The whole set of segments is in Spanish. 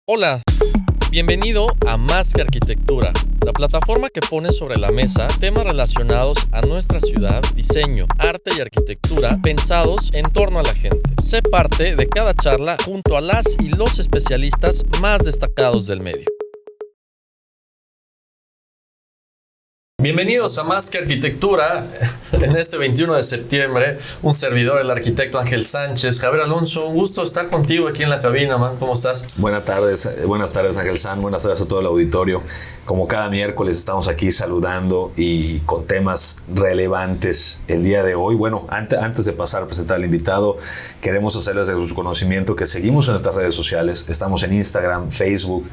Hola, bienvenido a Más que Arquitectura, la plataforma que pone sobre la mesa temas relacionados a nuestra ciudad, diseño, arte y arquitectura pensados en torno a la gente. Sé parte de cada charla junto a las y los especialistas más destacados del medio. Bienvenidos a Más que Arquitectura. En este 21 de septiembre, un servidor, el arquitecto Ángel Sánchez. Javier Alonso, un gusto estar contigo aquí en la cabina, man. ¿Cómo estás? Buenas tardes Ángel San, buenas tardes a todo el auditorio. Como cada miércoles estamos aquí saludando y con temas relevantes el día de hoy. Bueno, antes de pasar a presentar al invitado, queremos hacerles de su conocimiento que seguimos en nuestras redes sociales. Estamos en Instagram, Facebook,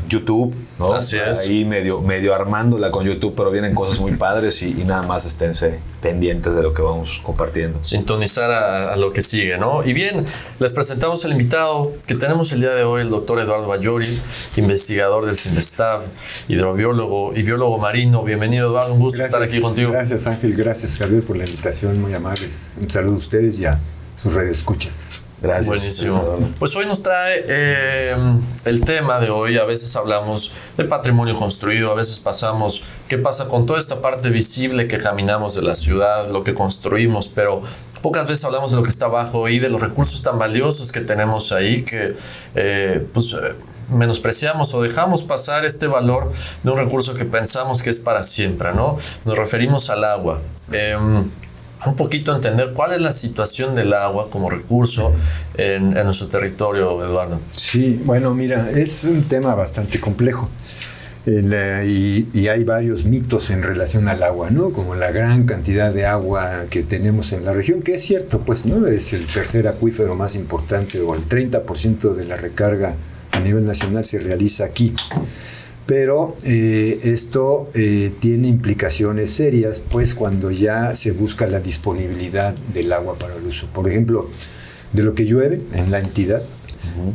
YouTube, ¿no? Así es. Ahí medio armándola con YouTube, pero vienen cosas muy padres y nada más esténse pendientes de lo que vamos compartiendo. Sintonizar a lo que sigue, ¿no? Y bien, les presentamos al invitado que tenemos el día de hoy, el doctor Eduardo Ballori, investigador del CINVESTAV, hidrobiólogo y biólogo marino. Bienvenido, Eduardo, un gusto estar aquí contigo. Gracias, Ángel, gracias, Javier, por la invitación, muy amables. Un saludo a ustedes y a sus radioescuchas. Gracias. Buenísimo. Pues hoy nos trae el tema de hoy. A veces hablamos de patrimonio construido, a veces pasamos qué pasa con toda esta parte visible que caminamos de la ciudad, lo que construimos, pero pocas veces hablamos de lo que está abajo y de los recursos tan valiosos que tenemos ahí que menospreciamos o dejamos pasar este valor de un recurso que pensamos que es para siempre, ¿no? Nos referimos al agua. Un poquito entender cuál es la situación del agua como recurso en nuestro territorio, Eduardo. Sí, bueno, mira, es un tema bastante complejo y hay varios mitos en relación al agua, ¿no? Como la gran cantidad de agua que tenemos en la región, que es cierto, pues, ¿no? Es el tercer acuífero más importante, o el 30% de la recarga a nivel nacional se realiza aquí. Pero esto tiene implicaciones serias, pues, cuando ya se busca la disponibilidad del agua para el uso. Por ejemplo, de lo que llueve en la entidad,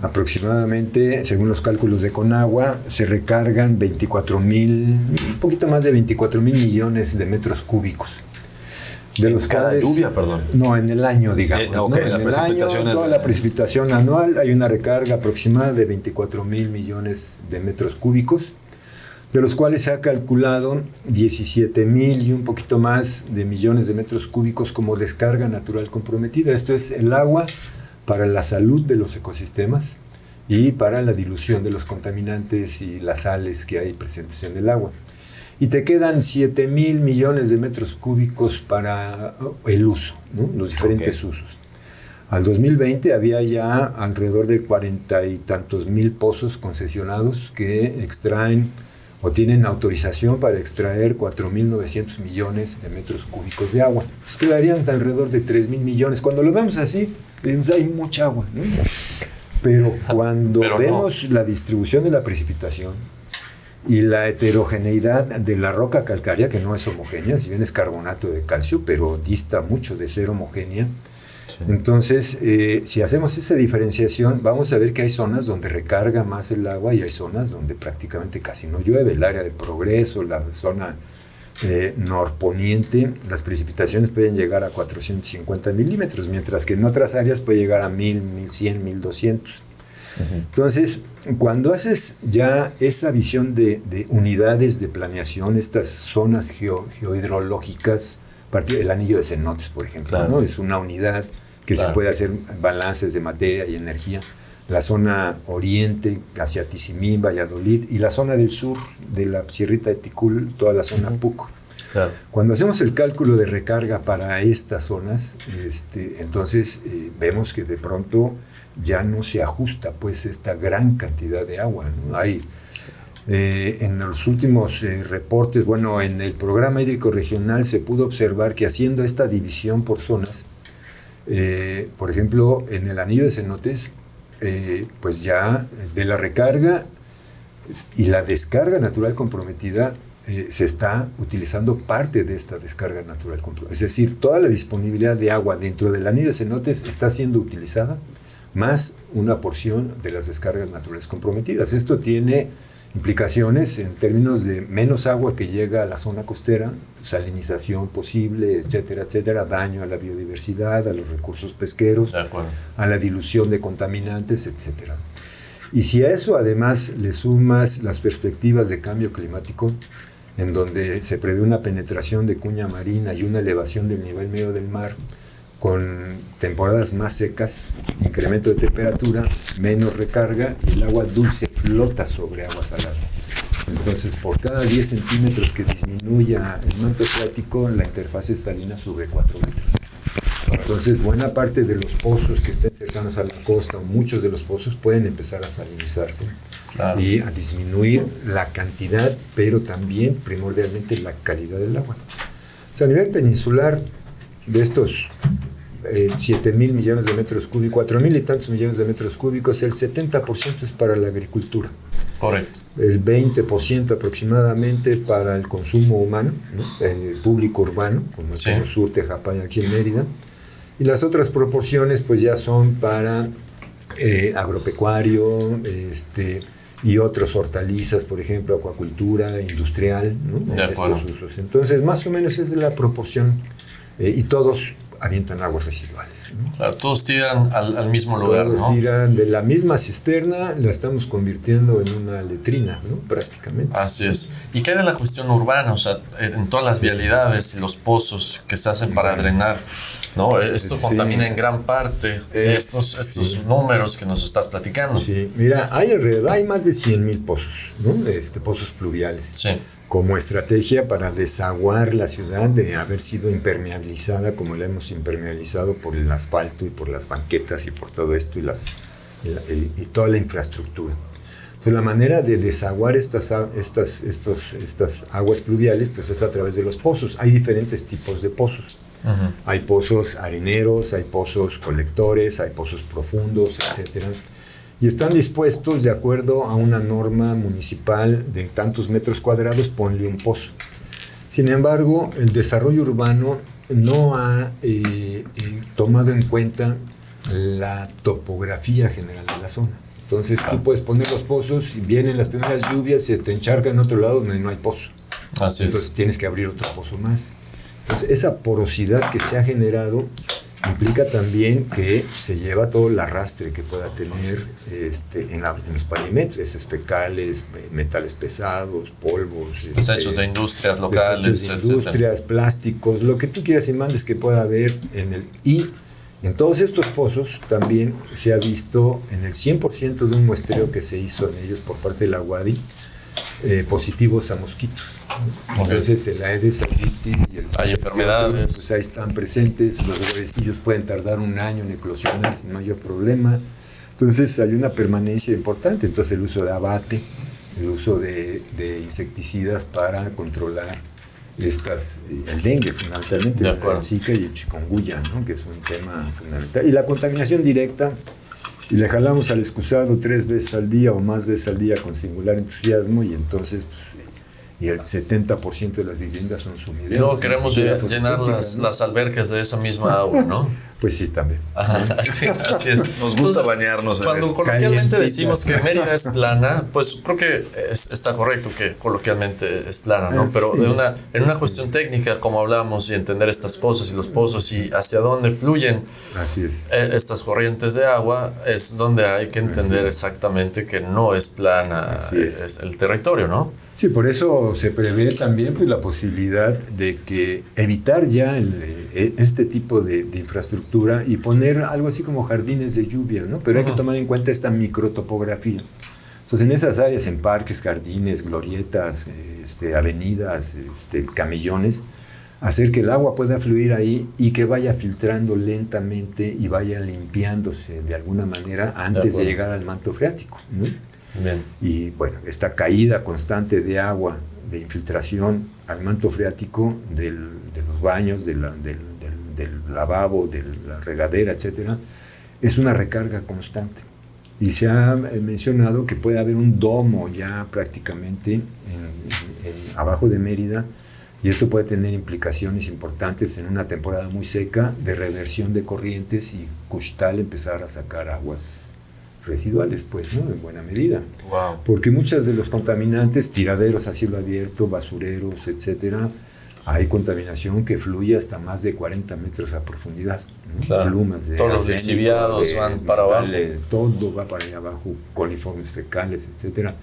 aproximadamente, según los cálculos de Conagua, se recargan un poquito más de 24,000 millones de metros cúbicos. De los cada lluvia, perdón. No, en el año, digamos. Okay, ¿no? la En precipitación el año, toda la precipitación anual, hay una recarga aproximada de 24,000 millones de metros cúbicos, de los cuales se ha calculado 17,000 y un poquito más de millones de metros cúbicos como descarga natural comprometida. Esto es el agua para la salud de los ecosistemas y para la dilución de los contaminantes y las sales que hay presentes en el agua. Y te quedan 7,000 millones de metros cúbicos para el uso, ¿no? Los diferentes usos. Al 2020 había ya alrededor de 40 y tantos mil pozos concesionados que extraen o tienen autorización para extraer 4,900 millones de metros cúbicos de agua. Pues quedarían alrededor de 3,000 millones. Cuando lo vemos así, hay mucha agua, ¿no? Pero cuando vemos la distribución de la precipitación y la heterogeneidad de la roca calcárea, que no es homogénea, si bien es carbonato de calcio, pero dista mucho de ser homogénea. Sí. Entonces, si hacemos esa diferenciación, vamos a ver que hay zonas donde recarga más el agua y hay zonas donde prácticamente casi no llueve. El área de Progreso, la zona norponiente, las precipitaciones pueden llegar a 450 milímetros, mientras que en otras áreas puede llegar a 1,000, 1,100, 1,200. Entonces, cuando haces ya esa visión de unidades de planeación, estas zonas geohidrológicas, el anillo de cenotes, por ejemplo, claro, ¿no? Es una unidad que se puede hacer balances de materia y energía. La zona oriente, hacia Tizimín, Valladolid, y la zona del sur, de la Sierrita de Ticul, toda la zona Puco. Claro. Cuando hacemos el cálculo de recarga para estas zonas, entonces vemos que de pronto ya no se ajusta pues esta gran cantidad de agua, ¿no? Hay en los últimos reportes, bueno, en el programa hídrico regional se pudo observar que haciendo esta división por zonas, por ejemplo, en el anillo de cenotes, pues ya de la recarga y la descarga natural comprometida, se está utilizando parte de esta descarga natural comprometida. Es decir, toda la disponibilidad de agua dentro del anillo de cenotes está siendo utilizada, más una porción de las descargas naturales comprometidas. Esto tiene implicaciones en términos de menos agua que llega a la zona costera, salinización posible, etcétera, etcétera, daño a la biodiversidad, a los recursos pesqueros, a la dilución de contaminantes, etcétera. Y si a eso además le sumas las perspectivas de cambio climático, en donde se prevé una penetración de cuña marina y una elevación del nivel medio del mar, con temporadas más secas, incremento de temperatura, menos recarga, y el agua dulce flota sobre agua salada. Entonces, por cada 10 centímetros que disminuya el manto freático, la interfase salina sube 4 metros. Entonces, buena parte de los pozos que estén cercanos a la costa, o muchos de los pozos, pueden empezar a salinizarse. Claro. Y a disminuir la cantidad, pero también primordialmente la calidad del agua. O sea, a nivel peninsular, de estos 7,000 millones de metros cúbicos, 4,000 y tantos millones de metros cúbicos, el 70% es para la agricultura. Correcto. El 20% aproximadamente para el consumo humano, ¿no? El público urbano, como el Cono Sur, Tejapaya, aquí en Mérida. Y las otras proporciones pues ya son para agropecuario, y otros hortalizas, por ejemplo, acuacultura, industrial, ¿no? En estos usos. Entonces, más o menos es de la proporción, y todos avientan aguas residuales, ¿no? Claro, todos tiran al mismo lugar, todos, ¿no? Tiran de la misma cisterna, la estamos convirtiendo en una letrina, ¿no? Prácticamente. Así es. ¿Y qué hay en la cuestión urbana? O sea, en todas las vialidades y los pozos que se hacen para drenar, ¿no? Esto contamina en gran parte estos números que nos estás platicando. Sí, mira, hay más de 100,000 pozos, ¿no? Pozos pluviales. Sí. Como estrategia para desaguar la ciudad de haber sido impermeabilizada como la hemos impermeabilizado por el asfalto y por las banquetas y por todo esto y toda la infraestructura. Entonces, la manera de desaguar estas aguas pluviales pues es a través de los pozos. Hay diferentes tipos de pozos. Uh-huh. Hay pozos areneros, hay pozos colectores, hay pozos profundos, etcétera. Y están dispuestos de acuerdo a una norma municipal de tantos metros cuadrados, ponle un pozo. Sin embargo, el desarrollo urbano no ha tomado en cuenta la topografía general de la zona. Entonces tú puedes poner los pozos y vienen las primeras lluvias, se te encharca en otro lado donde no hay pozo. Así Entonces tienes que abrir otro pozo más. Entonces esa porosidad que se ha generado implica también que se lleva todo el arrastre que pueda tener en los pavimentos, heces fecales, metales pesados, polvos, desechos de industrias locales, industrias, plásticos, lo que tú quieras y mandes que pueda haber y en todos estos pozos también se ha visto en el 100% de un muestreo que se hizo en ellos por parte de la UADY, positivos a mosquitos. Entonces el Aedes aegypti y el hay enfermedades, pues ahí están presentes. Los huevecillos pueden tardar un año en eclosionar sin mayor problema. Entonces hay una permanencia importante. Entonces el uso de abate, el uso de insecticidas para controlar el dengue fundamentalmente, la zika y el chikungunya, ¿no? Que es un tema fundamental. Y la contaminación directa, y le jalamos al excusado 3 veces al día o más veces al día con singular entusiasmo, y entonces y el 70% de las viviendas son sumideros. Y luego queremos llenar las albercas de esa misma agua, ¿no? Pues sí, también. Ajá, así es. Nos gusta bañarnos. Cuando coloquialmente decimos que Mérida es plana, pues creo que está correcto que coloquialmente es plana, ¿no? Pero en una cuestión técnica, como hablamos, y entender estas cosas y los pozos y hacia dónde fluyen estas corrientes de agua, es donde hay que entender exactamente que no es plana es el territorio, ¿no? Sí, por eso se prevé también pues, la posibilidad de que evitar ya este tipo de infraestructura y poner algo así como jardines de lluvia, ¿no? Pero hay que tomar en cuenta esta microtopografía. Entonces, en esas áreas, en parques, jardines, glorietas, avenidas, camellones, hacer que el agua pueda fluir ahí y que vaya filtrando lentamente y vaya limpiándose de alguna manera antes de llegar al manto freático, ¿no? Bien. Y bueno, esta caída constante de agua, de infiltración al manto freático de los baños, del lavabo, de la regadera, etcétera, es una recarga constante. Y se ha mencionado que puede haber un domo ya prácticamente abajo de Mérida, y esto puede tener implicaciones importantes en una temporada muy seca de reversión de corrientes y Cuxtal empezar a sacar aguas residuales, pues, ¿no? En buena medida. Wow. Porque muchos de los contaminantes, tiraderos a cielo abierto, basureros, etcétera, hay contaminación que fluye hasta más de 40 metros a profundidad, ¿no? Claro. Plumas de todos los arsénico, lixiviados de van para abajo. metales, todo va para allá abajo, coliformes fecales, etcétera,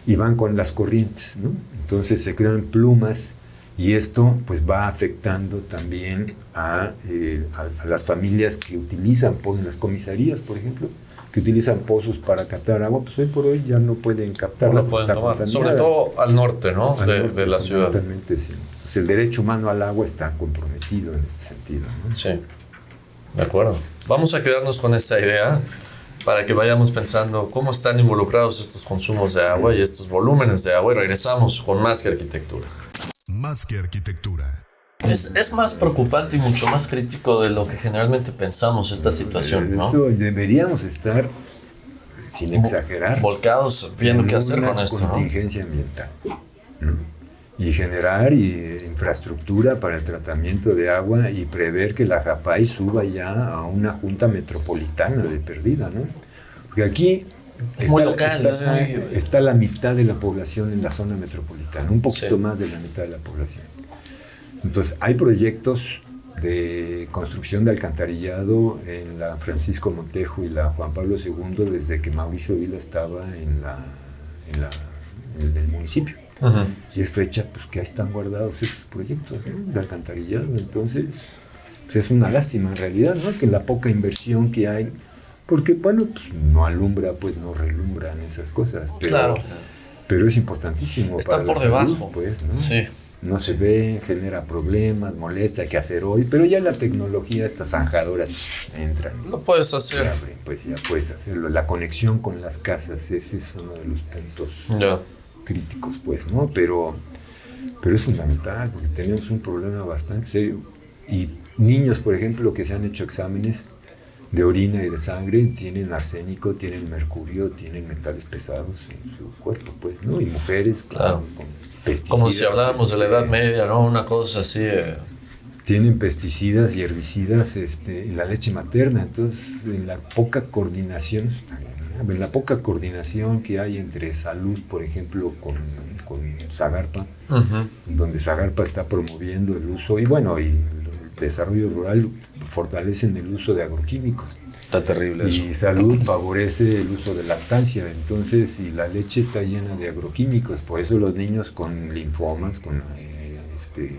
y van con las corrientes, ¿no? Entonces se crean plumas y esto pues va afectando también a las familias que utilizan, en las comisarías, por ejemplo, que utilizan pozos para captar agua, pues hoy por hoy ya no pueden captarla. No pueden tomar. Sobre todo al norte, ¿no? De la ciudad. Totalmente, sí. Entonces el derecho humano al agua está comprometido en este sentido, ¿no? Sí, de acuerdo. Vamos a quedarnos con esa idea para que vayamos pensando cómo están involucrados estos consumos de agua y estos volúmenes de agua, y regresamos con Más que Arquitectura. Más que Arquitectura. Es más preocupante y mucho más crítico de lo que generalmente pensamos esta situación, ¿no? Eso deberíamos estar, sin exagerar, volcados viendo qué hacer con esto, ¿no? Contingencia ambiental, ¿no? Y generar infraestructura para el tratamiento de agua y prever que la JAPAI suba ya a una junta metropolitana de perdida, ¿no? Porque aquí muy local, está la mitad de la población en la zona metropolitana, un poquito más de la mitad de la población. Entonces, hay proyectos de construcción de alcantarillado en la Francisco Montejo y la Juan Pablo II desde que Mauricio Vila estaba en el municipio. Uh-huh. Y es fecha pues, que ahí están guardados esos proyectos, ¿no? De alcantarillado. Entonces, pues es una lástima en realidad, ¿no? Que la poca inversión que hay, porque bueno, pues no alumbra, pues no relumbran esas cosas. Pero, claro. Pero es importantísimo está para por la debajo, salud, pues, ¿no? Sí. No se ve, genera problemas, molesta, hay que hacer hoy, pero ya la tecnología, estas zanjadoras entran. Lo puedes hacer. Abren, pues ya puedes hacerlo. La conexión con las casas, ese es uno de los puntos críticos, pues, ¿no? Pero es fundamental, porque tenemos un problema bastante serio. Y niños, por ejemplo, que se han hecho exámenes de orina y de sangre, tienen arsénico, tienen mercurio, tienen metales pesados en su cuerpo, pues, ¿no? Y mujeres claro. con pesticidas. Como si habláramos de la Edad Media, ¿no? Una cosa así. Tienen pesticidas y herbicidas en la leche materna, entonces en la poca coordinación que hay entre salud, por ejemplo, con Zagarpa, uh-huh. Donde Zagarpa está promoviendo el uso, y bueno, y el desarrollo rural fortalecen el uso de agroquímicos. Está terrible eso. Y salud favorece el uso de lactancia, entonces, y la leche está llena de agroquímicos, por eso los niños con linfomas, con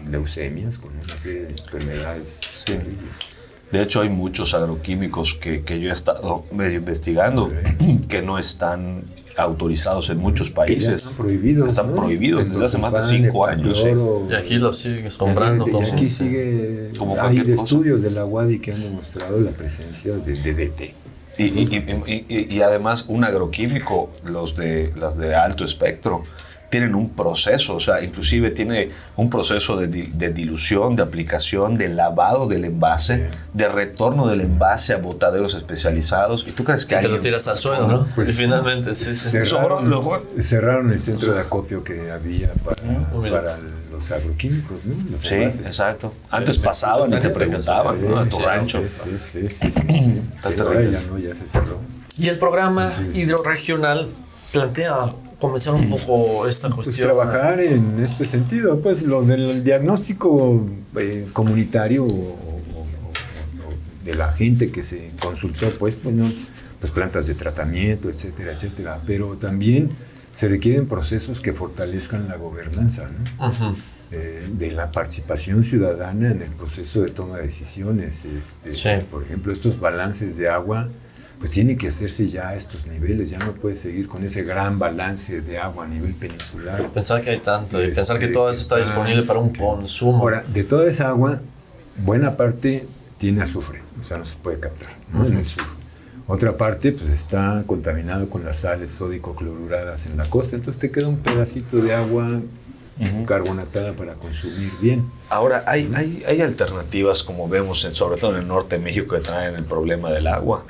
leucemias, con una serie de enfermedades terribles. De hecho, hay muchos agroquímicos que yo he estado medio investigando que no están autorizados en muchos países. Que ya están prohibidos. Están prohibidos desde hace más de 5 años. Y aquí los sigues comprando. Y aquí sigue. Hay estudios de la UADY que han demostrado la presencia de DDT. Y además, un agroquímico, las de alto espectro, tienen un proceso, o sea, inclusive tiene un proceso de dilución, de aplicación, de lavado del envase, de retorno del envase a botaderos especializados. ¿Y tú crees que te lo tiras al suelo, no? Pues, y finalmente, cerraron el centro de acopio que había para los agroquímicos, ¿no? Los envases. Exacto. Antes pasaban y te preguntaban, ¿no? A tu rancho. Sí. Ahora ya se cerró. Y el programa hidrorregional plantea comenzar un poco esta cuestión. Pues trabajar en este sentido, pues lo del diagnóstico comunitario o de la gente que se consultó, pues plantas de tratamiento, etcétera, pero también se requieren procesos que fortalezcan la gobernanza, ¿no? Uh-huh. De la participación ciudadana en el proceso de toma de decisiones, por ejemplo, estos balances de agua, pues tiene que hacerse ya a estos niveles, ya no puede seguir con ese gran balance de agua a nivel peninsular. Pensar que hay tanto, y pensar que todo eso está disponible para un consumo. Ahora, de toda esa agua, buena parte tiene azufre, o sea, no se puede captar, ¿no? Uh-huh. En el sur. Otra parte, pues está contaminado con las sales sódico-cloruradas en la costa, entonces te queda un pedacito de agua uh-huh. carbonatada para consumir bien. Ahora, hay alternativas, como vemos, sobre todo en el norte de México, que traen el problema del agua,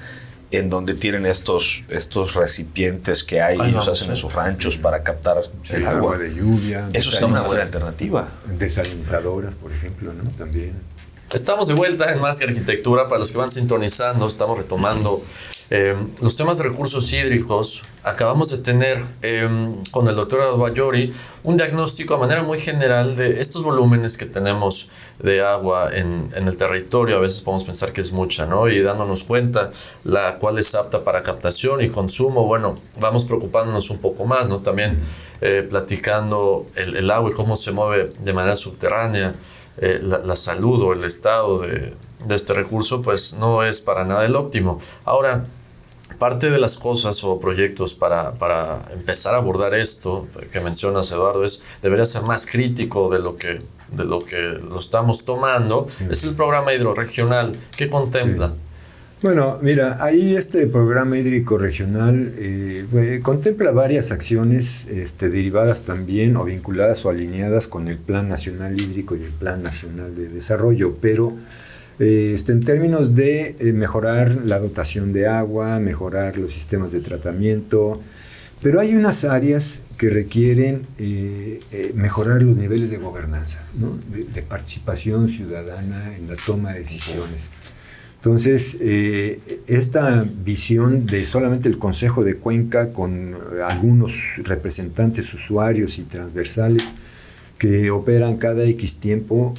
en donde tienen estos recipientes que ellos hacen en sus ranchos para captar el agua de lluvia. Eso es una buena alternativa. Desalinizadoras, por ejemplo, ¿no? También. Estamos de vuelta en Más que Arquitectura. Para los que van sintonizando, estamos retomando los temas de recursos hídricos. Acabamos de tener con el doctor Abayori un diagnóstico a manera muy general de estos volúmenes que tenemos de agua en el territorio. A veces podemos pensar que es mucha, ¿no? Y dándonos cuenta la cual es apta para captación y consumo, bueno, vamos preocupándonos un poco más, ¿no? También platicando el agua y cómo se mueve de manera subterránea. La salud o el estado de este recurso pues no es para nada el óptimo. Ahora, parte de las cosas o proyectos para empezar a abordar esto que mencionas, Eduardo, debería ser más crítico de lo que lo estamos tomando. Sí. Es el programa hidrorregional. ¿Qué contempla? Sí. Bueno, mira, ahí este programa hídrico regional contempla varias acciones derivadas también o vinculadas o alineadas con el Plan Nacional Hídrico y el Plan Nacional de Desarrollo, pero en términos de mejorar la dotación de agua, mejorar los sistemas de tratamiento, pero hay unas áreas que requieren mejorar los niveles de gobernanza, ¿no? de participación ciudadana en la toma de decisiones. Entonces, esta visión de solamente el Consejo de Cuenca con algunos representantes, usuarios y transversales que operan cada X tiempo,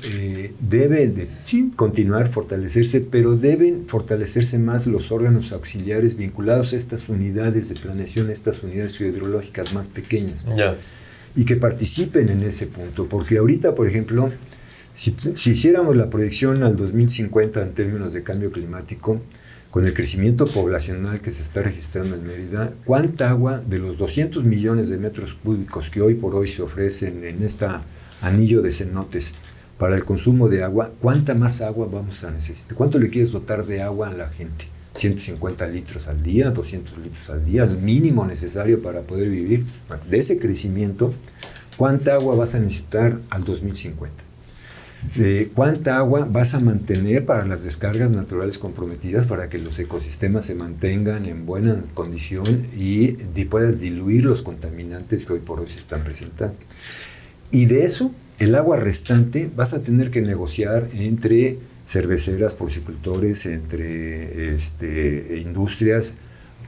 debe de sí, continuar, fortalecerse, pero deben fortalecerse más los órganos auxiliares vinculados a estas unidades de planeación, estas unidades hidrológicas más pequeñas, yeah. Y que participen en ese punto, porque ahorita, por ejemplo, si hiciéramos la proyección al 2050 en términos de cambio climático, con el crecimiento poblacional que se está registrando en Mérida, ¿cuánta agua de los 200 millones de metros cúbicos que hoy por hoy se ofrecen en este anillo de cenotes para el consumo de agua, cuánta más agua vamos a necesitar? ¿Cuánto le quieres dotar de agua a la gente? 150 litros al día, 200 litros al día, el mínimo necesario para poder vivir. Bueno, de ese crecimiento, ¿cuánta agua vas a necesitar al 2050? ¿Cuánta agua vas a mantener para las descargas naturales comprometidas para que los ecosistemas se mantengan en buena condición y puedas diluir los contaminantes que hoy por hoy se están presentando? Y de eso, el agua restante vas a tener que negociar entre cerveceras, porcicultores, entre industrias,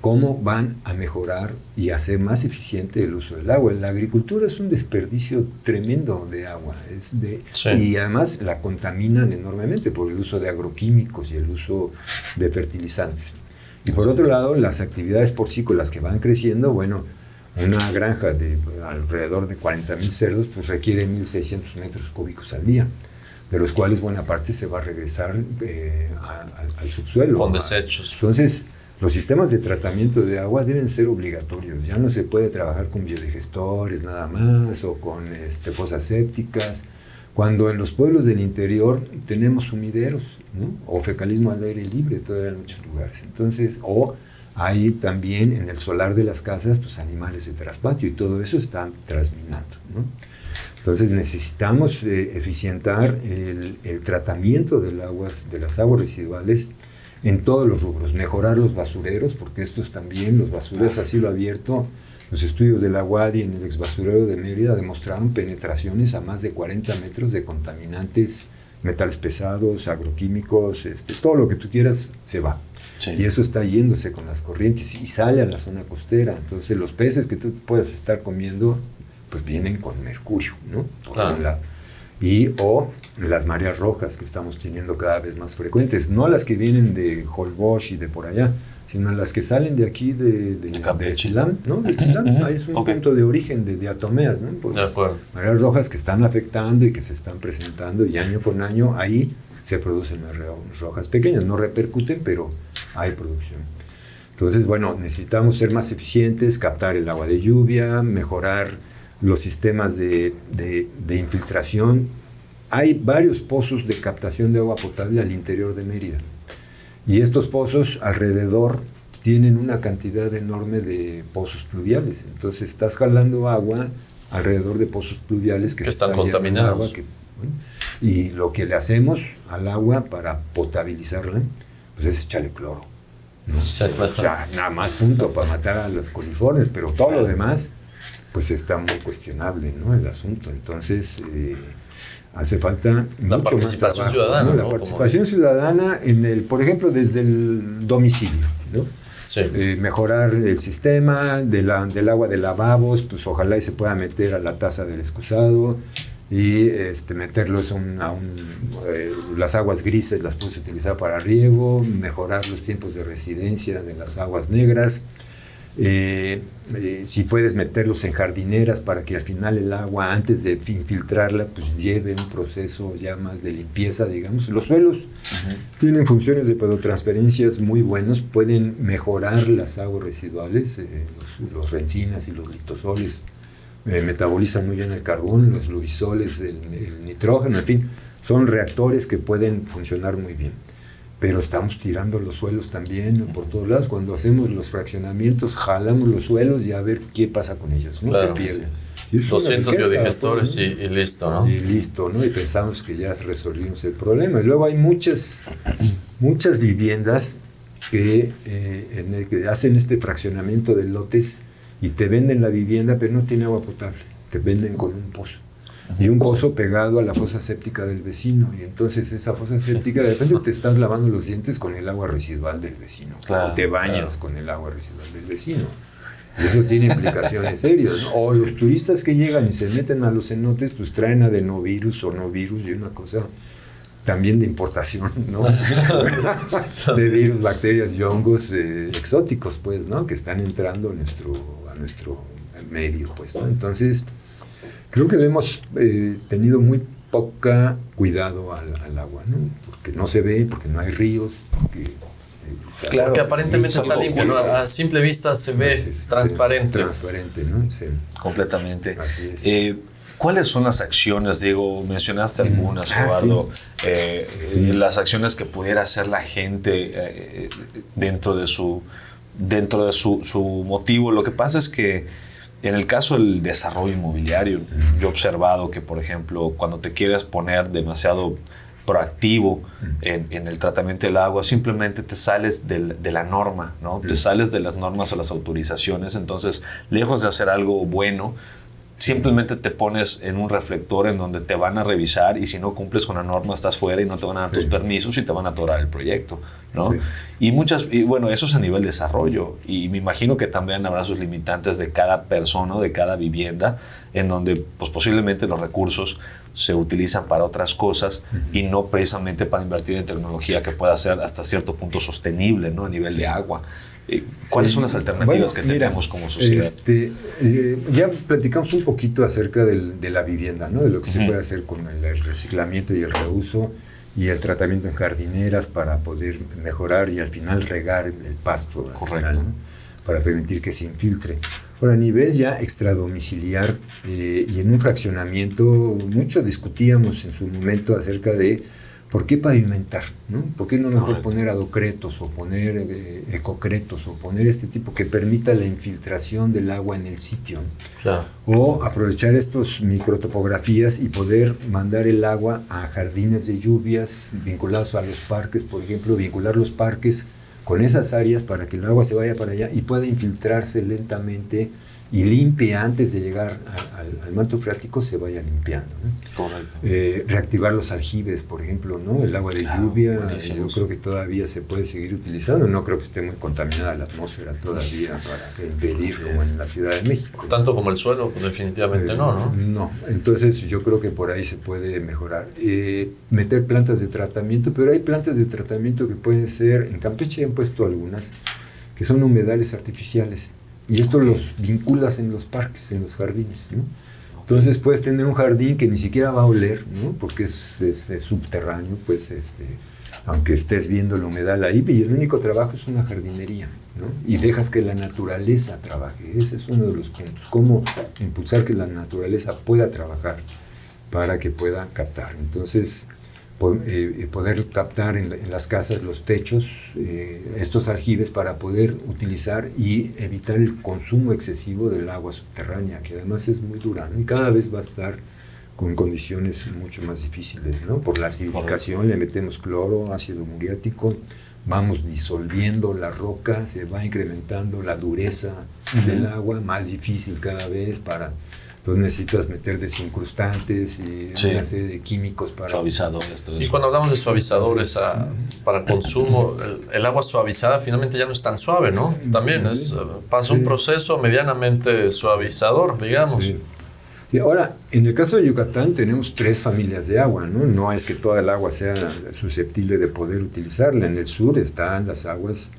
cómo van a mejorar y hacer más eficiente el uso del agua. La agricultura es un desperdicio tremendo de agua, sí. Y además la contaminan enormemente por el uso de agroquímicos y el uso de fertilizantes. Y por otro lado, las actividades porcícolas que van creciendo, bueno, una granja de alrededor de 40,000 cerdos pues requiere 1,600 metros cúbicos al día, de los cuales buena parte se va a regresar al subsuelo. Con desechos. Entonces, los sistemas de tratamiento de agua deben ser obligatorios. Ya no se puede trabajar con biodigestores nada más o con fosas sépticas. Cuando en los pueblos del interior tenemos sumideros, ¿no? O fecalismo al aire libre todavía en muchos lugares. Entonces, o hay también en el solar de las casas pues animales de traspatio y todo eso está transminando, ¿no? Entonces necesitamos eficientar el tratamiento de las aguas residuales en todos los rubros, mejorar los basureros, porque estos también, los basureros a cielo abierto, los estudios de la UADY en el exbasurero de Mérida demostraron penetraciones a más de 40 metros de contaminantes, metales pesados, agroquímicos, todo lo que tú quieras se va. Sí. Y eso está yéndose con las corrientes y sale a la zona costera. Entonces los peces que tú puedas estar comiendo, pues vienen con mercurio, ¿no? Por un lado. O las mareas rojas que estamos teniendo cada vez más frecuentes, no las que vienen de Holbox y de por allá, sino las que salen de aquí de Chilam, ¿no? De Chilam, ahí es un punto de origen de diatomeas, ¿no? Pues, de acuerdo. Mareas rojas que están afectando y que se están presentando y año con año ahí se producen mareas rojas pequeñas, no repercuten, pero hay producción. Entonces, bueno, necesitamos ser más eficientes, captar el agua de lluvia, mejorar los sistemas de infiltración. Hay varios pozos de captación de agua potable al interior de Mérida. Y estos pozos alrededor tienen una cantidad enorme de pozos pluviales. Entonces estás jalando agua alrededor de pozos pluviales que están contaminados. Agua y lo que le hacemos al agua para potabilizarla, pues es echarle cloro, ¿no? Sí, claro. O sea, nada más punto para matar a los coliformes, pero todo lo demás pues está muy cuestionable, ¿no? El asunto. Entonces Hace falta la mucho participación más trabajo, ciudadana, ¿no? La ¿no? participación ciudadana por ejemplo, desde el domicilio, ¿no? Sí. Mejorar el sistema del agua de lavabos, pues ojalá y se pueda meter a la taza del excusado y meterlos las aguas grises las puedes utilizar para riego, mejorar los tiempos de residencia de las aguas negras. Si puedes meterlos en jardineras para que al final el agua, antes de infiltrarla, pues lleve un proceso ya más de limpieza, digamos. Los suelos tienen funciones de pedotransferencias muy buenos, pueden mejorar las aguas residuales, los rencinas y los litosoles metabolizan muy bien el carbón, los luisoles, el nitrógeno, en fin, son reactores que pueden funcionar muy bien. Pero estamos tirando los suelos también por todos lados. Cuando hacemos los fraccionamientos, jalamos los suelos y a ver qué pasa con ellos, ¿no? Claro, se pierden. sí. 200 biodigestores pues, ¿no? y listo, ¿no? Y listo, ¿no? Y pensamos que ya resolvimos el problema. Y luego hay muchas viviendas que hacen este fraccionamiento de lotes y te venden la vivienda, pero no tiene agua potable. Te venden con un pozo. Y un pozo pegado a la fosa séptica del vecino. Y entonces esa fosa séptica, de repente te estás lavando los dientes con el agua residual del vecino. Claro, o te bañas con el agua residual del vecino. Y eso tiene implicaciones serias, ¿no? O los turistas que llegan y se meten a los cenotes, pues traen adenovirus o no virus y una cosa también de importación, ¿no? De virus, bacterias y hongos exóticos, pues, ¿no? Que están entrando a nuestro medio, pues, ¿no? Entonces, creo que le hemos tenido muy poca cuidado al agua, ¿no? Porque no se ve, porque no hay ríos, claro, porque aparentemente está limpio, ¿no? A simple vista se ve transparente. Transparente, ¿no? Sí. Completamente. Así es. ¿Cuáles son las acciones, Diego? Mencionaste algunas, Eduardo. Sí. Las acciones que pudiera hacer la gente dentro de su motivo. Lo que pasa es que en el caso del desarrollo inmobiliario, yo he observado que, por ejemplo, cuando te quieres poner demasiado proactivo en el tratamiento del agua, simplemente te sales de la norma, ¿no? Te sales de las normas o las autorizaciones. Entonces, lejos de hacer algo bueno, simplemente te pones en un reflector en donde te van a revisar y si no cumples con la norma estás fuera y no te van a dar tus permisos y te van a atorar el proyecto, ¿no? Sí. Y bueno, eso es a nivel desarrollo y me imagino que también habrá sus limitantes de cada persona, de cada vivienda, en donde pues posiblemente los recursos se utilizan para otras cosas y no precisamente para invertir en tecnología que pueda ser hasta cierto punto sostenible, ¿no? A nivel de agua. ¿Cuáles son las alternativas que tenemos como sociedad? Ya platicamos un poquito acerca de la vivienda, ¿no? De lo que se puede hacer con el reciclamiento y el reuso y el tratamiento en jardineras para poder mejorar y al final regar el pasto. Correcto. Final, ¿no? Para permitir que se infiltre. Ahora, a nivel ya extradomiciliar y en un fraccionamiento, mucho discutíamos en su momento acerca de ¿por qué pavimentar? ¿No? ¿Por qué no mejor poner adocretos o poner ecocretos o poner este tipo que permita la infiltración del agua en el sitio? Claro. O aprovechar estos microtopografías y poder mandar el agua a jardines de lluvias vinculados a los parques, por ejemplo, vincular los parques con esas áreas para que el agua se vaya para allá y pueda infiltrarse lentamente y limpie antes de llegar al manto freático, se vaya limpiando, ¿no? Correcto. Reactivar los aljibes, por ejemplo, ¿no? El agua de lluvia, yo creo que todavía se puede seguir utilizando. No creo que esté muy contaminada la atmósfera todavía para impedir, como en la Ciudad de México. Tanto como el suelo, definitivamente no. No, entonces yo creo que por ahí se puede mejorar. Meter plantas de tratamiento, pero hay plantas de tratamiento que pueden ser, en Campeche han puesto algunas, que son humedales artificiales. Y esto los vinculas en los parques, en los jardines, ¿no? Entonces puedes tener un jardín que ni siquiera va a oler, ¿no? Porque es subterráneo, pues, aunque estés viendo el humedal ahí, y el único trabajo es una jardinería, ¿no? Y dejas que la naturaleza trabaje. Ese es uno de los puntos. Cómo impulsar que la naturaleza pueda trabajar para que pueda captar. Entonces, poder captar en las casas los techos, estos aljibes para poder utilizar y evitar el consumo excesivo del agua subterránea, que además es muy dura, ¿no? Y cada vez va a estar con condiciones mucho más difíciles, ¿no? Por la acidificación le metemos cloro, ácido muriático, vamos disolviendo la roca, se va incrementando la dureza del agua, más difícil cada vez para Entonces necesitas meter desincrustantes y una serie de químicos para... Suavizadores, todo eso. Y cuando hablamos de suavizadores para consumo, el agua suavizada finalmente ya no es tan suave, ¿no? También pasa un proceso medianamente suavizador, digamos. Sí. Y ahora, en el caso de Yucatán tenemos 3 familias de agua, ¿no? No es que toda el agua sea susceptible de poder utilizarla. En el sur están las aguas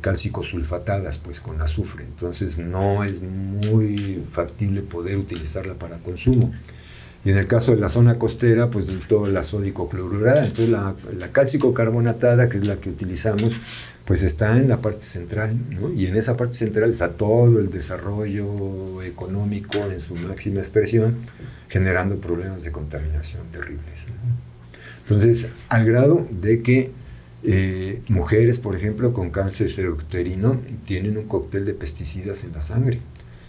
cálcico-sulfatadas, pues con azufre. Entonces no es muy factible poder utilizarla para consumo. Y en el caso de la zona costera, pues toda la sódico-clorurada. Entonces la cálcico-carbonatada, que es la que utilizamos, pues está en la parte central, ¿no? Y en esa parte central está todo el desarrollo económico en su máxima expresión, generando problemas de contaminación terribles, ¿no? Entonces, al grado de que mujeres, por ejemplo, con cáncer cervicuterino tienen un cóctel de pesticidas en la sangre.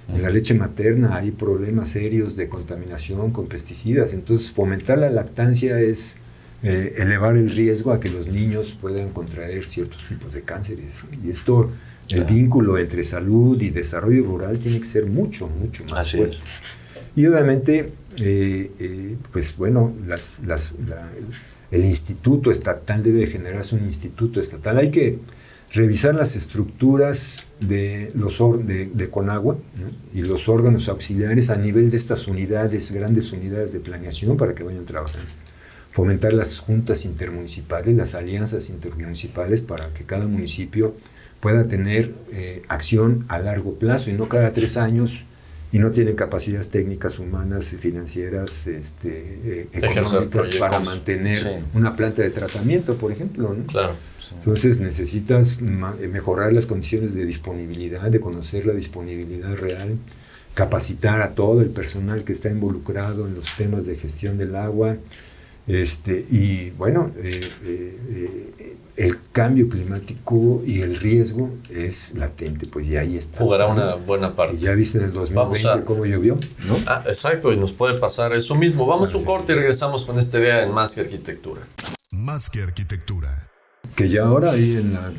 En la leche materna hay problemas serios de contaminación con pesticidas. Entonces, fomentar la lactancia es elevar el riesgo a que los niños puedan contraer ciertos tipos de cánceres. Y esto, el vínculo entre salud y desarrollo rural tiene que ser mucho más fuerte. Y obviamente, pues bueno, el instituto estatal debe generarse un instituto estatal. Hay que revisar las estructuras de Conagua, ¿no? Y los órganos auxiliares a nivel de estas unidades, grandes unidades de planeación para que vayan trabajando. Fomentar las juntas intermunicipales, las alianzas intermunicipales para que cada municipio pueda tener acción a largo plazo y no cada 3 años y no tienen capacidades técnicas, humanas, financieras, económicas para mantener una planta de tratamiento, por ejemplo, ¿no? Claro. Entonces necesitas mejorar las condiciones de disponibilidad, de conocer la disponibilidad real, capacitar a todo el personal que está involucrado en los temas de gestión del agua. Y bueno, el cambio climático y el riesgo es latente, pues ya ahí está. Jugará una buena parte. Y ya viste en el 2020 cómo llovió, ¿no? Exacto, y nos puede pasar eso mismo. Vamos a un corte y regresamos con esta idea en Más que Arquitectura. Más que Arquitectura. Que ya ahora ahí en la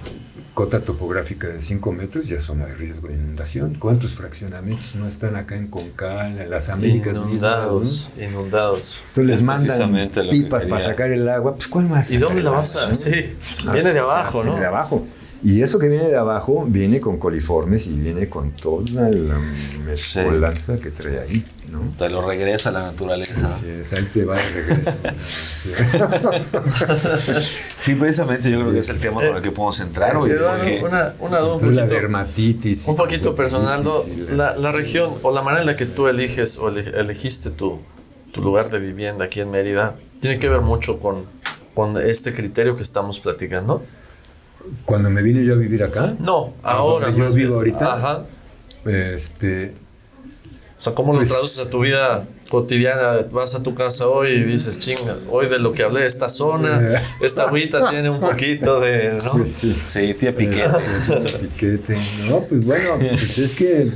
cota topográfica de 5 metros ya zona de riesgo de inundación. ¿Cuántos fraccionamientos no están acá en Concal, en las Américas mismas, ¿no? Inundados. Entonces les mandan pipas para sacar el agua. Pues ¿cuál más? ¿Y dónde la vas a...? Sí, viene de abajo, ¿no? Viene de abajo. Y eso que viene de abajo viene con coliformes y viene con toda la mezcolanza que trae ahí, ¿no? Te lo regresa a la naturaleza. Sí, ahí te va de regreso. Sí, precisamente yo creo que es el tema con el que podemos entrar hoy. Una duda un poquito, la dermatitis. Un poquito personal, la región o la manera en la que tú eliges o elegiste tu lugar de vivienda aquí en Mérida tiene que ver mucho con este criterio que estamos platicando. Cuando me vine yo a vivir acá. No, ahora. Yo vivo ahorita. Ajá. O sea, ¿cómo lo traduces a tu vida cotidiana? Vas a tu casa hoy y dices, chinga, hoy de lo que hablé, esta zona, esta agüita tiene un poquito de, ¿no? Pues sí, tía Piquete. Piquete. No, pues bueno, pues es que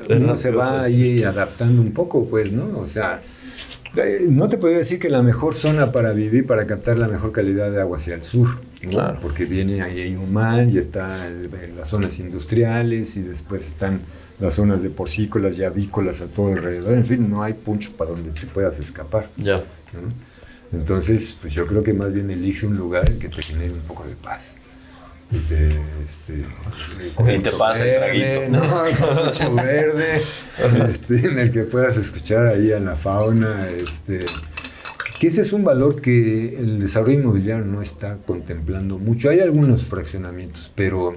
uno se va ahí adaptando un poco, pues, ¿no? O sea, no te podría decir que la mejor zona para vivir, para captar la mejor calidad de agua hacia el sur, ¿no? Claro. Porque viene ahí Humán y está las zonas industriales y después están las zonas de porcícolas y avícolas a todo alrededor. En fin, no hay puncho para donde te puedas escapar, Ya. ¿no? Entonces, pues yo creo que más bien elige un lugar en que te genere un poco de paz. Y te pasa el traguito. ¿no? Con mucho verde, en el que puedas escuchar ahí a la fauna, que ese es un valor que el desarrollo inmobiliario no está contemplando mucho. Hay algunos fraccionamientos, pero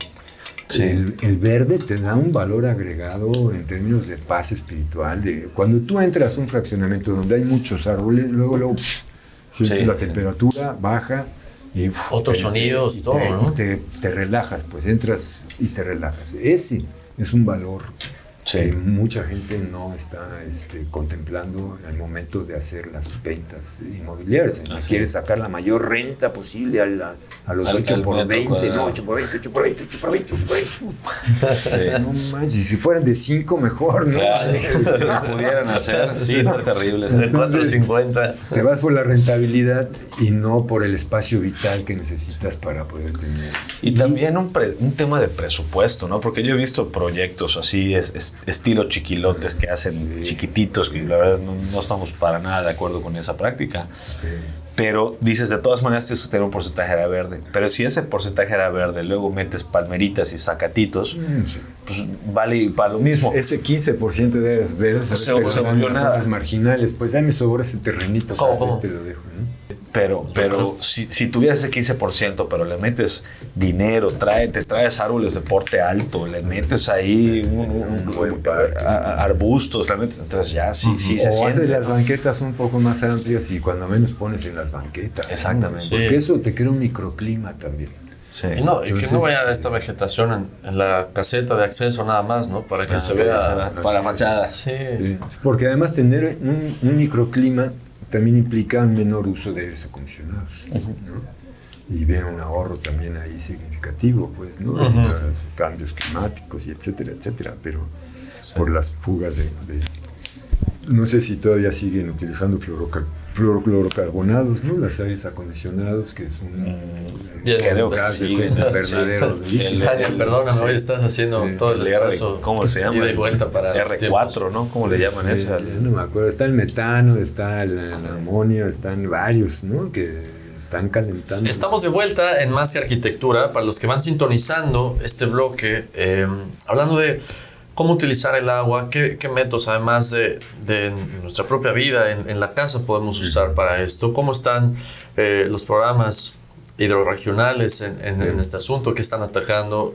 el verde te da un valor agregado en términos de paz espiritual. Cuando tú entras a un fraccionamiento donde hay muchos árboles, luego sientes la temperatura baja. Y otros sonidos, todo, ¿no? Te relajas, pues entras y te relajas. Ese es un valor que mucha gente no está contemplando al momento de hacer las ventas inmobiliarias. Quieres sacar la mayor renta posible a los 8 por 20, no, 8 por 20, 8 por 20, 8 por 20, 8 por 20. No manches, y si fueran de 5 mejor, ¿no? Claro, si pudieran hacer, está terrible. De 4.50. Te vas por la rentabilidad y no por el espacio vital que necesitas para poder tener. Y también un tema de presupuesto, ¿no? Porque yo he visto proyectos así, estilo chiquilotes que hacen chiquititos, que la verdad no estamos para nada de acuerdo con esa práctica. Sí. Pero dices, de todas maneras tienes que tener un porcentaje de verde. Pero si ese porcentaje era verde, luego metes palmeritas y zacatitos, Sí. pues vale para lo mismo. Ese 15% de áreas verdes Se volvió nada. zonas marginales, pues ya me sobró ese terrenito, ¿Cómo? te lo dejo, ¿no? Pero si tuvieras ese 15%, pero le metes dinero, te traes árboles de porte alto, le metes ahí un buen parque. arbustos, le metes, entonces ya sí se O siente. haces las banquetas un poco más amplias y cuando menos pones en las banquetas. ¿no? Exactamente. Sí. Porque eso te crea un microclima también. Sí. Y no, y que Entonces, no vaya esta vegetación en la caseta de acceso nada más, ¿no? Para que se vea. para fachadas. Sí. Porque además tener un microclima también implica un menor uso de aires acondicionados, ¿no? Y viene un ahorro también ahí significativo, pues, ¿no? Cambios climáticos y etcétera, etcétera, pero por las fugas de no sé si todavía siguen utilizando fluorocarburados, ¿no? Los aires acondicionados, que es un Creo que gas de sí, efecto ¿no? invernadero Sí. bellísimo. Daniel, perdóname, hoy estás haciendo todo el esfuerzo. ¿Cómo se llama? Ida y vuelta para los tiempos. R4, ¿no? ¿Cómo le llaman Sí, esa? ya no me acuerdo, está el metano, está el amonio, están varios, ¿no? Que están calentando. Estamos de vuelta en Más y Arquitectura. Para los que van sintonizando este bloque, hablando de cómo utilizar el agua, qué métodos, además de nuestra propia vida en la casa, podemos usar para esto, cómo están los programas hidrorregionales en este asunto que están atacando,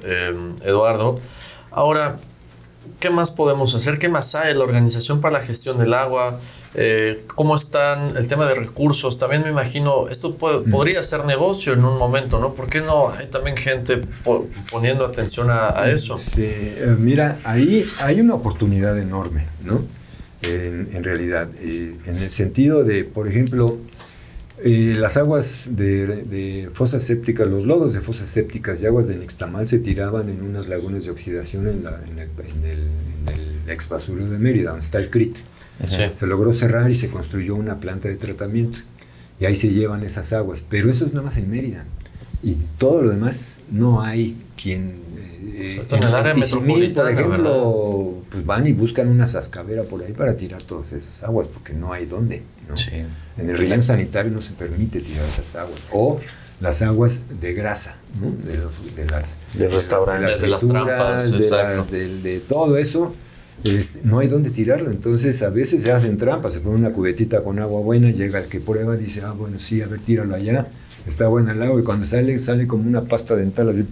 Eduardo. Ahora, ¿qué más podemos hacer? ¿Qué más hay en la Organización para la Gestión del Agua? ¿Cómo están el tema de recursos? También me imagino, esto podría ser negocio en un momento, ¿no? ¿Por qué no hay también gente poniendo atención a eso? Sí, mira, ahí hay una oportunidad enorme, ¿no? En realidad, en el sentido de, por ejemplo, las aguas de fosas sépticas, los lodos de fosas sépticas y aguas de nixtamal se tiraban en unas lagunas de oxidación en el ex basurero de Mérida, donde está el CRIT. Sí. Se logró cerrar y se construyó una planta de tratamiento. Y ahí se llevan esas aguas. Pero eso es nada más en Mérida. Y todo lo demás no hay quien... en el área Tizimín, por metropolitana, ejemplo, pues van y buscan una sascavera por ahí para tirar todas esas aguas, porque no hay dónde, ¿no? Sí. En el relleno sanitario no se permite tirar esas aguas. O las aguas de grasa, ¿no? De Del restaurante. las De las frituras, trampas, exacto. de todo eso. No hay dónde tirarlo, entonces a veces se hacen trampas, se pone una cubetita con agua buena, llega el que prueba, dice, bueno, sí, a ver, tíralo allá, está buena el agua, y cuando sale como una pasta dental así,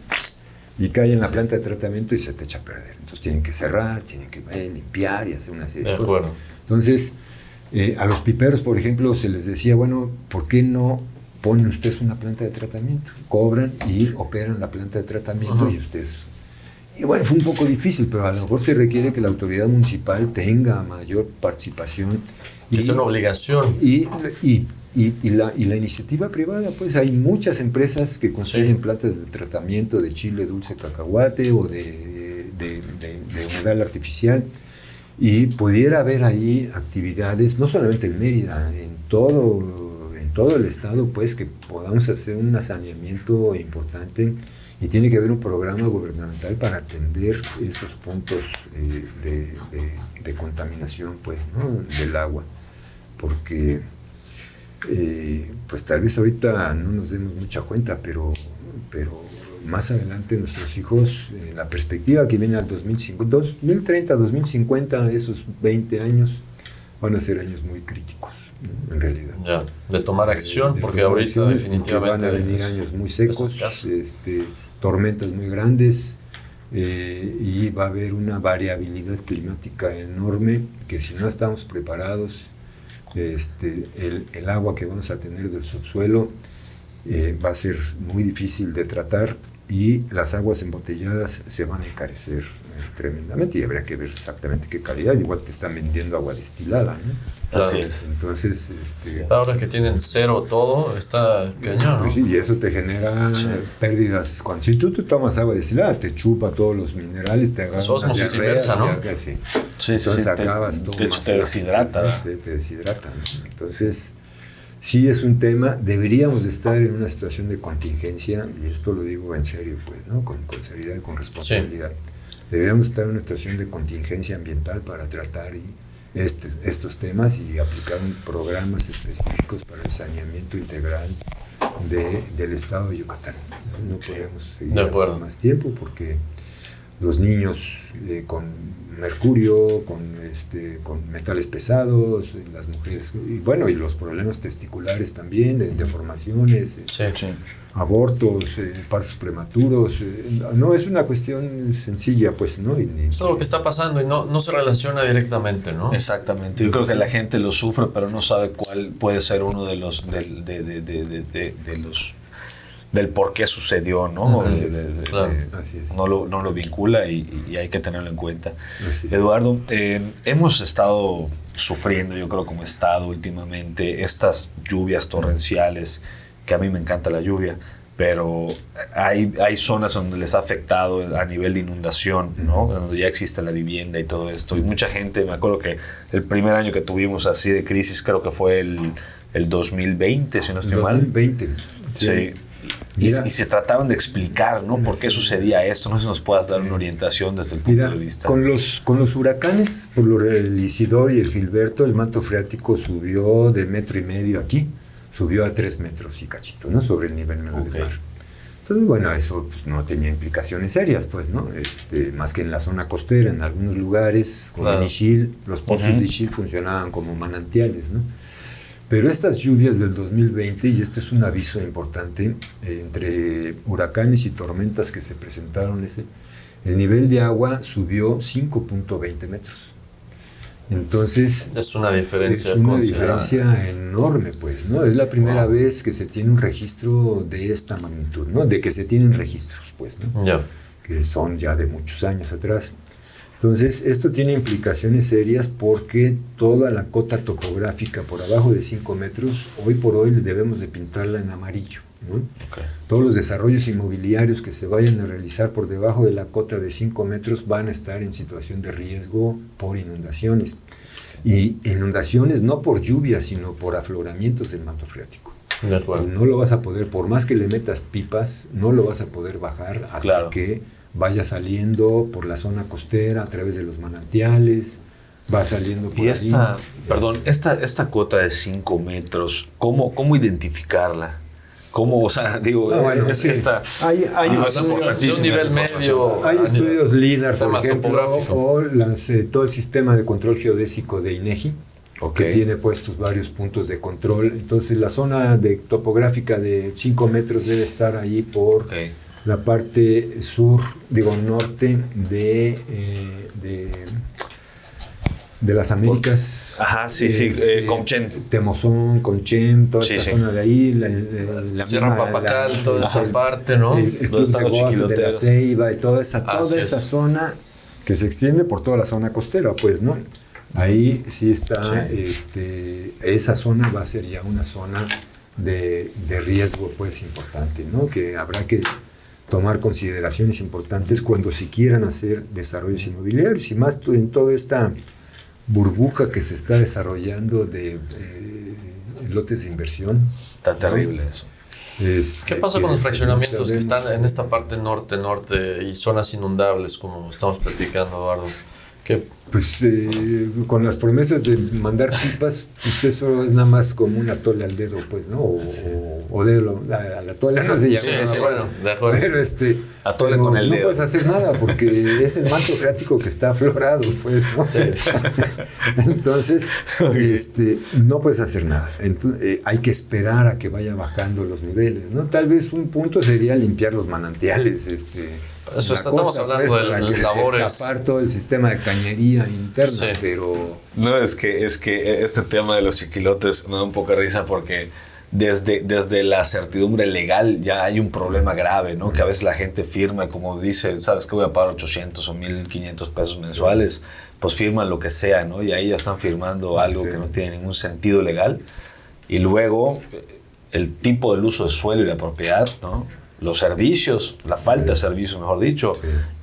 y cae en la planta de tratamiento y se te echa a perder. Entonces tienen que cerrar, tienen que limpiar y hacer una serie de cosas. Entonces, a los piperos, por ejemplo, se les decía, bueno, ¿por qué no ponen ustedes una planta de tratamiento? Cobran y operan la planta de tratamiento y ustedes... Y bueno, fue un poco difícil, pero a lo mejor se requiere que la autoridad municipal tenga mayor participación. Es una obligación. Y la iniciativa privada, pues hay muchas empresas que construyen plantas de tratamiento de chile dulce cacahuate o de humedal artificial. Y pudiera haber ahí actividades, no solamente en Mérida, en todo el estado, pues que podamos hacer un saneamiento importante. Y tiene que haber un programa gubernamental para atender esos puntos de contaminación, pues, ¿no? Del agua. Porque, pues tal vez ahorita no nos demos mucha cuenta, pero más adelante nuestros hijos, la perspectiva que viene al 2030, 2050, esos 20 años, van a ser años muy críticos, ¿no? En realidad. Ya, de tomar acción, porque ahorita definitivamente van a venir años muy secos, tormentas muy grandes, y va a haber una variabilidad climática enorme que si no estamos preparados, el agua que vamos a tener del subsuelo va a ser muy difícil de tratar y las aguas embotelladas se van a encarecer tremendamente y habría que ver exactamente qué calidad. Igual te están vendiendo agua destilada, ¿no? Así es. Entonces, ahora que tienen cero todo, está cañón, ¿no? Pues sí, y eso te genera pérdidas. Si tú te tomas agua destilada, te chupa todos los minerales, te agarras osmosis inversa, ¿no? Sí. Sí, entonces acabas todo. Te deshidrata. Sí, te deshidrata, ¿no? Entonces, sí es un tema. Deberíamos de estar en una situación de contingencia, y esto lo digo en serio, pues, ¿no? Con seriedad y con responsabilidad. deberíamos estar en una situación de contingencia ambiental para tratar estos temas y aplicar programas específicos para el saneamiento integral del estado de Yucatán. No podemos seguir así más tiempo porque los niños con mercurio, con metales pesados, las mujeres, y los problemas testiculares también, deformaciones, abortos, partos prematuros. No es una cuestión sencilla, pues, ¿no? Es lo que está pasando y no se relaciona directamente, ¿no? Exactamente. Yo creo que la gente lo sufre, pero no sabe cuál puede ser uno de los del por qué sucedió, ¿no? Claro. No lo vincula y hay que tenerlo en cuenta. Eduardo, hemos estado sufriendo, yo creo, como estado últimamente, estas lluvias torrenciales, que a mí me encanta la lluvia, pero hay zonas donde les ha afectado a nivel de inundación, ¿no? Donde ya existe la vivienda y todo esto. Y mucha gente, me acuerdo que el primer año que tuvimos así de crisis, creo que fue el 2020, si no estoy mal. 2020. Sí. Y se trataban de explicar, ¿no? ¿Por qué sucedía esto? No sé si nos puedas dar una orientación desde el punto de vista. Con los huracanes, por el Isidoro y el Gilberto, el manto freático subió de 1,5 metros aquí, subió a 3 metros y cachito, ¿no? Sobre el nivel medio del mar. Entonces, bueno, eso pues, no tenía implicaciones serias, pues, ¿no? Más que en la zona costera, en algunos lugares, como en Ixil, los pozos de Ixil funcionaban como manantiales, ¿no? Pero estas lluvias del 2020, y este es un aviso importante, entre huracanes y tormentas que se presentaron, el nivel de agua subió 5.20 metros. Entonces, es una diferencia enorme, pues, ¿no? Es la primera vez que se tiene un registro de esta magnitud, ¿no? De que se tienen registros, pues, ¿no? Que son ya de muchos años atrás. Entonces, esto tiene implicaciones serias porque toda la cota topográfica por abajo de 5 metros, hoy por hoy debemos de pintarla en amarillo, ¿no? Todos los desarrollos inmobiliarios que se vayan a realizar por debajo de la cota de 5 metros van a estar en situación de riesgo por inundaciones. Y inundaciones no por lluvia, sino por afloramientos del manto freático. Y no lo vas a poder, por más que le metas pipas, no lo vas a poder bajar hasta que vaya saliendo por la zona costera a través de los manantiales, va saliendo por esta cota de 5 metros, ¿cómo identificarla? ¿Cómo? O sea, digo, hay un nivel medio. Hay estudios LIDAR, por ejemplo, o todo el sistema de control geodésico de INEGI, que tiene puestos varios puntos de control. Entonces, la zona topográfica de 5 metros debe estar ahí por la parte norte de las Américas. Conchen. Temozón, Conchen, toda esta zona de ahí, la Sierra Papacal, toda esa parte, ¿no? El club de golf de la Ceiba y toda esa zona que se extiende por toda la zona costera, pues, ¿no? Ahí sí está, esa zona va a ser ya una zona de riesgo, pues, importante, ¿no? Que habrá que tomar consideraciones importantes cuando se quieran hacer desarrollos inmobiliarios y más en toda esta burbuja que se está desarrollando de lotes de inversión. Está terrible eso. ¿Qué pasa con los fraccionamientos que están en esta parte norte y zonas inundables, como estamos platicando, Eduardo? Pues con las promesas de mandar pipas, pues eso es nada más como un atole al dedo, pues, ¿no? O dedo al atole, no se llama. Sí, bueno, de acuerdo. Pero atole con el dedo. No puedes hacer nada porque es el manto freático que está aflorado, pues, ¿no? Sí. Entonces, no puedes hacer nada. Entonces, hay que esperar a que vaya bajando los niveles, ¿no? Tal vez un punto sería limpiar los manantiales, Eso estamos hablando de labores. Escapar todo el sistema de cañería interna, pero... No, es que este tema de los chiquilotes me da un poco de risa porque desde la certidumbre legal ya hay un problema grave, ¿no? Que a veces la gente firma, como dice, ¿sabes qué? Voy a pagar 800 o 1,500 pesos mensuales, pues firman lo que sea, ¿no? Y ahí ya están firmando algo que no tiene ningún sentido legal. Y luego, el tipo del uso del suelo y la propiedad, ¿no? los servicios, la falta de servicios, mejor dicho,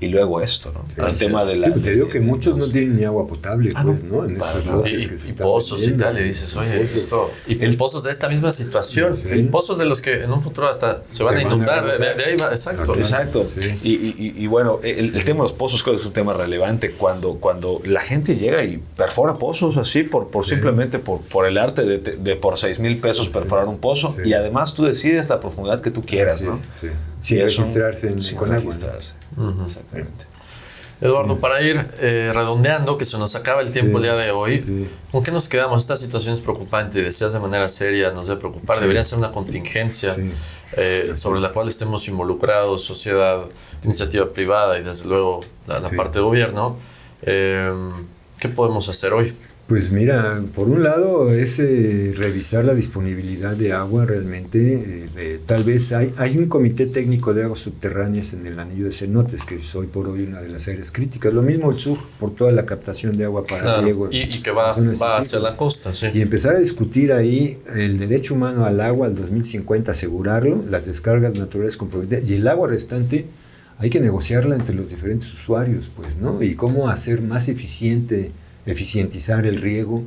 y luego esto, ¿no? Sí, el tema de la... Sí, te digo que muchos no tienen ni agua potable, pues, ¿no? En estos lotes Y, que se y están pozos y vendiendo. tal, y dices, oye, esto, y pozos de esta misma situación, Sí. y pozos de los que en un futuro hasta se van a Te van a inundar, rebosar. de ahí va, exacto. Exacto. Sí. Y bueno, el tema de los pozos creo que es un tema relevante cuando la gente llega y perfora pozos así por simplemente por el arte de por 6,000 pesos perforar un pozo, Sí. y además tú decides la profundidad que tú quieras, Así ¿no? es, sí. Sin Y eso- registrarse sin con agua, ¿no? registrarse. Exactamente. Eduardo, para ir redondeando, que se nos acaba el tiempo Sí, el día de hoy, sí. ¿con qué nos quedamos? Esta situación es preocupante, decías de manera seria, nos debe preocupar, Sí. debería ser una contingencia Sí. sobre la cual estemos involucrados, sociedad, iniciativa privada y desde luego la Sí. parte de gobierno. ¿Qué podemos hacer hoy? Pues mira, por un lado es revisar la disponibilidad de agua realmente. Tal vez hay un comité técnico de aguas subterráneas en el anillo de cenotes, que es hoy por hoy una de las áreas críticas. Lo mismo el sur, por toda la captación de agua para Claro, riego. y que va zonas hacia críticas. la costa, sí. Y empezar a discutir ahí el derecho humano al agua al 2050, asegurarlo, las descargas naturales comprometidas y el agua restante hay que negociarla entre los diferentes usuarios, pues, ¿no? Y cómo hacer más eficientizar el riego,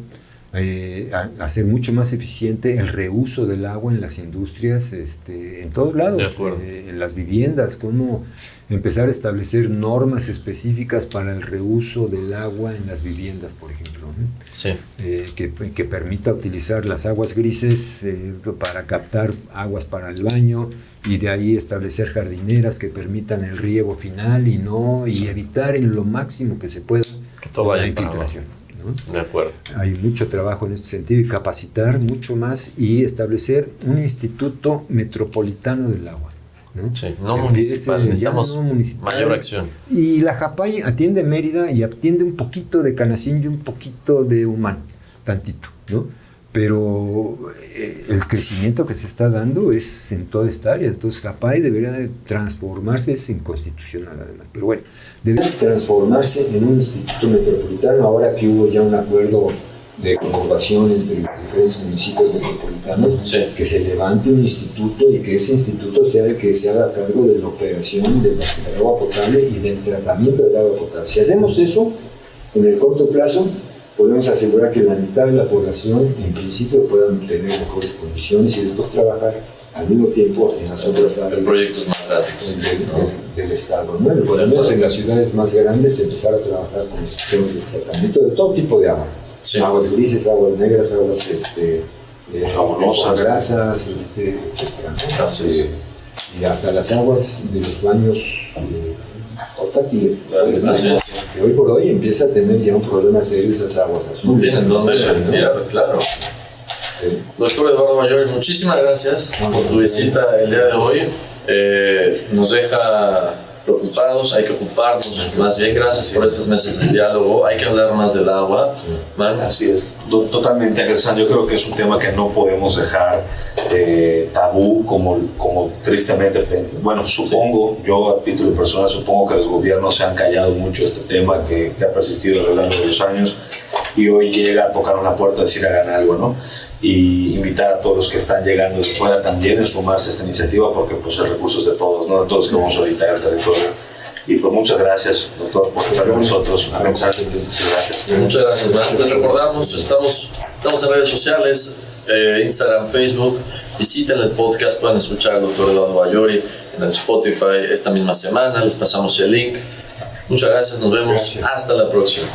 hacer mucho más eficiente el reuso del agua en las industrias, en todos lados, De acuerdo. en las viviendas, cómo empezar a establecer normas específicas para el reuso del agua en las viviendas, por ejemplo, ¿no? Sí. Que permita utilizar las aguas grises para captar aguas para el baño y de ahí establecer jardineras que permitan el riego final y evitar en lo máximo que se pueda Que todo la vaya para infiltración, ¿no? De acuerdo. Hay mucho trabajo en este sentido y capacitar mucho más y establecer un instituto metropolitano del agua, ¿no? Sí, no Que municipal, empiece necesitamos ya no municipal. mayor acción. Y la JAPAI atiende Mérida y atiende un poquito de Canacín y un poquito de Humán, tantito, ¿no? Pero el crecimiento que se está dando es en toda esta área, entonces JAPAI debería de transformarse, es inconstitucional además, pero bueno, debería transformarse en un instituto metropolitano, ahora que hubo ya un acuerdo de conurbación entre los diferentes municipios metropolitanos, Sí. que se levante un instituto y que ese instituto sea el que se haga cargo de la operación del agua potable y del tratamiento del agua potable. Si hacemos eso, en el corto plazo, podemos asegurar que la mitad de la población, en principio, puedan tener mejores condiciones y después trabajar al mismo tiempo en las otras áreas Proyectos más grandes. del Estado, ¿no? Por lo menos en las ciudades más grandes empezar a trabajar con los sistemas de tratamiento de todo tipo de agua. Sí. Aguas grises, aguas negras, aguas Jabonosas. grasas, etcétera, ¿no? Así es. Y hasta las aguas de los baños portátiles. Claro, pues, ¿no? así es. Que hoy por hoy empieza a tener ya un problema serio esas aguas No azules. tienen dónde ¿no? mirar, claro. Sí. Doctor Eduardo Bayori, muchísimas gracias por tu visita el día de hoy. Nos deja preocupados, hay que ocuparnos. Más bien, gracias por estos meses de diálogo. Hay que hablar más del agua. Man, Así es, totalmente, Ángel. Yo creo que es un tema que no podemos dejar tabú, como tristemente, bueno, supongo, yo a título personal, supongo que los gobiernos se han callado mucho este tema que ha persistido a lo largo de los años y hoy llega a tocar una puerta a decir hagan algo, ¿no? Y invitar a todos los que están llegando de fuera también a sumarse a esta iniciativa porque pues el recurso es de todos, ¿no? De todos que vamos a habitar el territorio. Y pues muchas gracias, doctor, por estar con nosotros. A mensaje, muchas gracias. muchas gracias, man. Les recordamos, estamos en redes sociales, Instagram, Facebook. Visiten el podcast, pueden escuchar al doctor Eduardo Bayori en el Spotify esta misma semana. Les pasamos el link. Muchas gracias, nos vemos. Gracias. Hasta la próxima.